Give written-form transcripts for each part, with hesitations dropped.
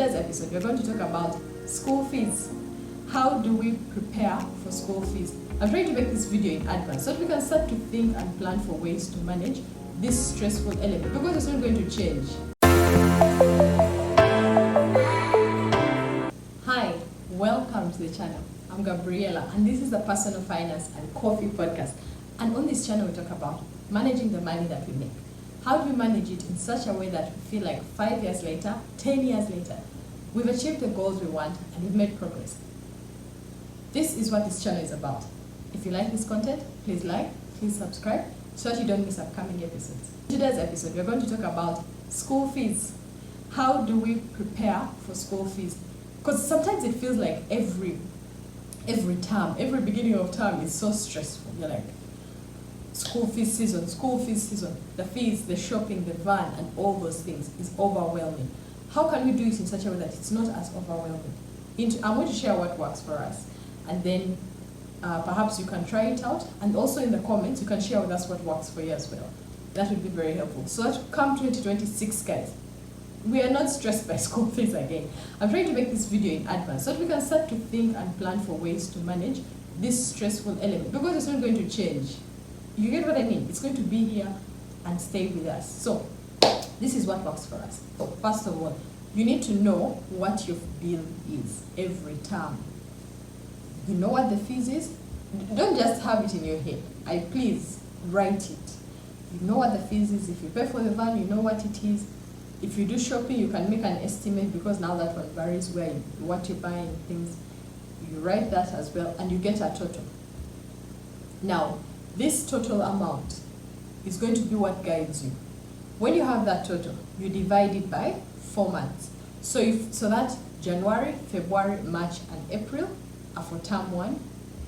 today's episode, we're going to talk about school fees. How do we prepare for school fees? I'm trying to make this video in advance so that we can start to think and plan for ways to manage this stressful element, because it's not going to change. Hi, welcome to the channel. I'm Gabriela, and this is the Personal Finance and Coffee Podcast. And on this channel, we talk about managing the money that we make. How do we manage it in such a way that we feel like 5 years later, 10 years later, we've achieved the goals we want and we've made progress? This is what this channel is about. If you like this content, please like, please subscribe, so that you don't miss upcoming episodes. In today's episode, we're going to talk about school fees. How do we prepare for school fees? Because sometimes it feels like every term, every beginning of term is so stressful. You're like, school fees season, the fees, the shopping, the van, and all those things is overwhelming. How can we do it in such a way that it's not as overwhelming? I'm going to share what works for us, and then perhaps you can try it out, and also in the comments you can share with us what works for you as well. That would be very helpful. So that come 2026, guys, we are not stressed by school fees again. I'm trying to make this video in advance so that we can start to think and plan for ways to manage this stressful element, because it's not going to change. You get what I mean? It's going to be here and stay with us. So this is what works for us. So first of all, you need to know what your bill is every term. You know what the fees is? Don't just have it in your head. Please write it. You know what the fees is. If you pay for the van, you know what it is. If you do shopping, you can make an estimate, because now that one varies what you buy and things. You write that as well, and you get a total. Now, this total amount is going to be what guides you. When you have that total, you divide it by 4 months. So that January, February, March, and April are for term 1,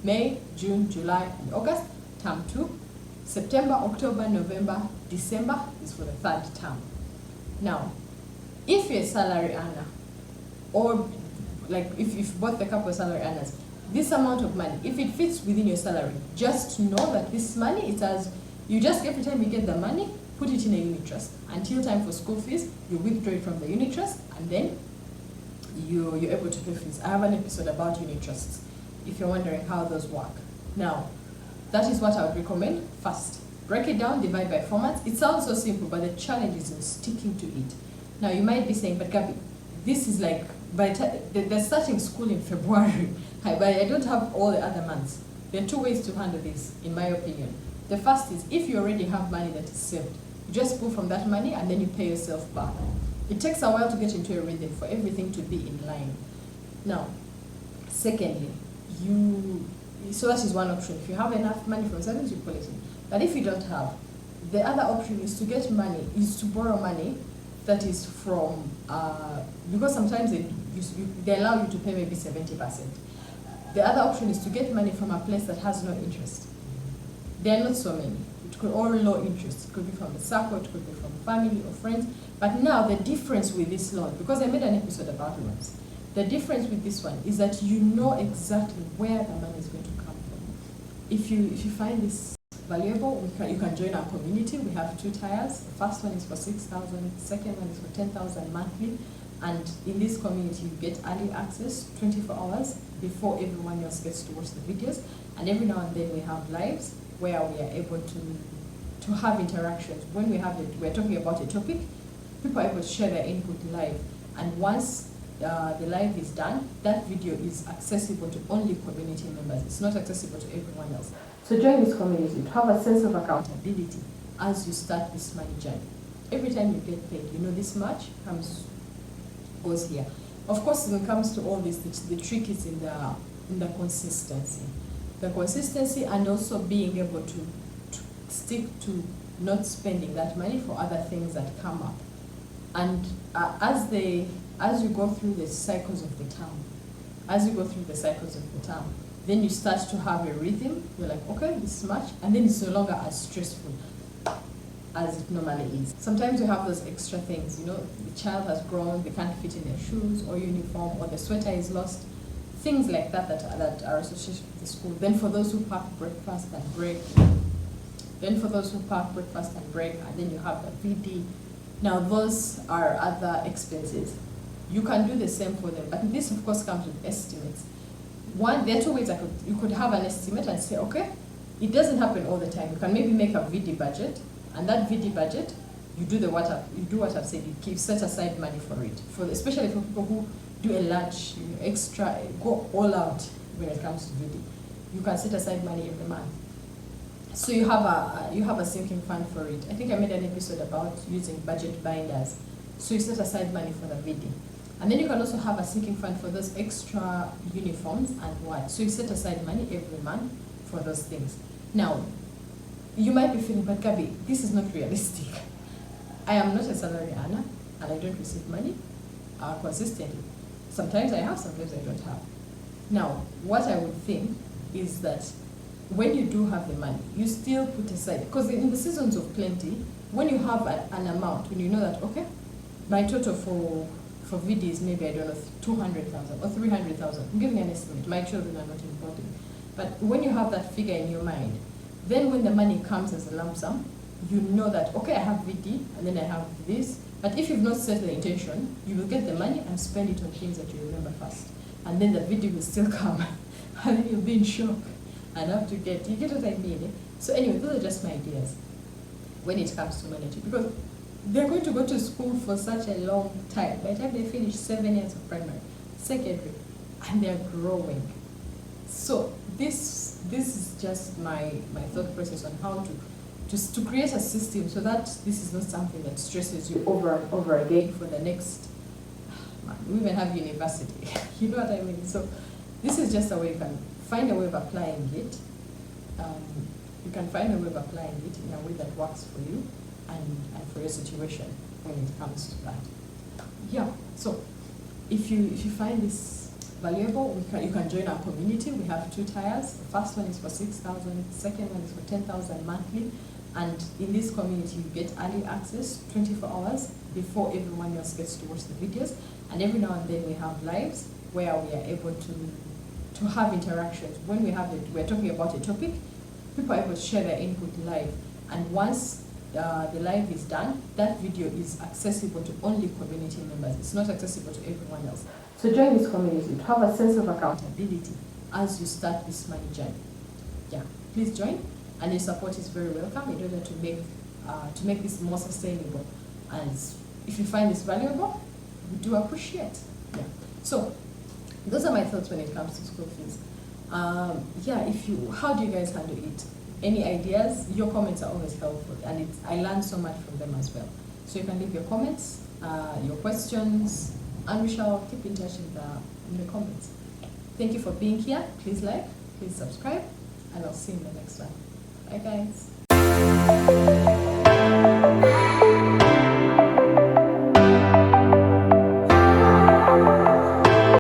May, June, July, and August, term 2, September, October, November, December is for the third term. Now, if you're a salary earner, or like if both the couple are salary earners, this amount of money, if it fits within your salary, just know that this money, it has, you just every time you get the money, put it in a unit trust. Until time for school fees, you withdraw it from the unit trust, and then you're able to pay fees. I have an episode about unit trusts, if you're wondering how those work. Now, that is what I would recommend first. Break it down, divide by 4 months. It sounds so simple, but the challenge is in sticking to it. Now, you might be saying, but Gabi, this is like, they're starting school in February, but I don't have all the other months. There are 2 ways to handle this, in my opinion. The first is, if you already have money that is saved, you just pull from that money and then you pay yourself back. It takes a while to get into a rhythm for everything to be in line. Now, secondly, so that is one option. If you have enough money from savings, you pull it in. But if you don't have, the other option is to get money, is to borrow money that is from, because sometimes they allow you to pay maybe 70%. The other option is to get money from a place that has no interest. There are not so many. It could all low interest. It could be from the circle, it could be from family or friends. But now the difference with this loan, because I made an episode about loans, the difference with this one is that you know exactly where the money is going to come from. If you find this valuable, you can join our community. We have 2 tiers. The first one is for 6,000, the second one is for 10,000 monthly. And in this community, you get early access 24 hours before everyone else gets to watch the videos. And every now and then we have lives where we are able to have interactions. When we're talking about a topic, people are able to share their input live. And once the live is done, that video is accessible to only community members. It's not accessible to everyone else. So join this community to have a sense of accountability as you start this money journey. Every time you get paid, you know this much goes here. Of course, when it comes to all this, the trick is in the consistency. The consistency, and also being able to stick to not spending that money for other things that come up. And as you go through the cycles of the term, then you start to have a rhythm. You're like, okay, this is much, and then it's no longer as stressful as it normally is. Sometimes you have those extra things, the child has grown, they can't fit in their shoes or uniform, or the sweater is lost, things like that are associated with the school. Then for those who pack breakfast and break, and then you have the VD. Now those are other expenses. You can do the same for them, but this of course comes with estimates. There are two ways you could have an estimate and say, okay, it doesn't happen all the time. You can maybe make a VD budget, and that VD budget, you do what I've said. You set aside money for it, especially for people who do a large, extra, go all out when it comes to VD. You can set aside money every month. So you have a sinking fund for it. I think I made an episode about using budget binders. So you set aside money for the VD. And then you can also have a sinking fund for those extra uniforms and what. So you set aside money every month for those things. Now, you might be feeling, but Gabi, this is not realistic. I am not a salary earner, and I don't receive money consistently. Sometimes I have, sometimes I don't have. Now, what I would think is that when you do have the money, you still put aside, because in the seasons of plenty, when you have an amount, when you know that, okay, my total for VD is maybe, I don't know, 200,000 or 300,000. I'm giving an estimate. My children are not important. But when you have that figure in your mind, then when the money comes as a lump sum, you know that, okay, I have VD, and then I have this. But if you've not set the intention, you will get the money and spend it on things that you remember first. And then the VD will still come, and then you'll be in shock and have to you get what I mean? Eh? So anyway, those are just my ideas when it comes to managing, because they're going to go to school for such a long time. By the time they finish 7 years of primary, secondary, and they're growing. So this is just my thought process on how to create a system so that this is not something that stresses you over and over again for the next, we even have university, you know what I mean? So this is just a way you can find a way of applying it. You can find a way of applying it in a way that works for you and for your situation when it comes to that. Yeah, so if you find this valuable, you can join our community. We have 2 tiers. The first one is for 6,000, the second one is for 10,000 monthly. And in this community, you get early access 24 hours before everyone else gets to watch the videos. And every now and then we have lives where we are able to have interactions. When we're talking about a topic, people are able to share their input live. And once the live is done, that video is accessible to only community members. It's not accessible to everyone else. So join this community to have a sense of accountability as you start this money journey. Yeah, please join, and your support is very welcome in order to make this more sustainable. And if you find this valuable, we do appreciate. Yeah. So those are my thoughts when it comes to school fees. Yeah, how do you guys handle it? Any ideas? Your comments are always helpful, and I learn so much from them as well. So you can leave your comments, your questions, and we shall keep in touch in the comments. Thank you for being here. Please like, please subscribe, and I'll see you in the next one. Bye guys.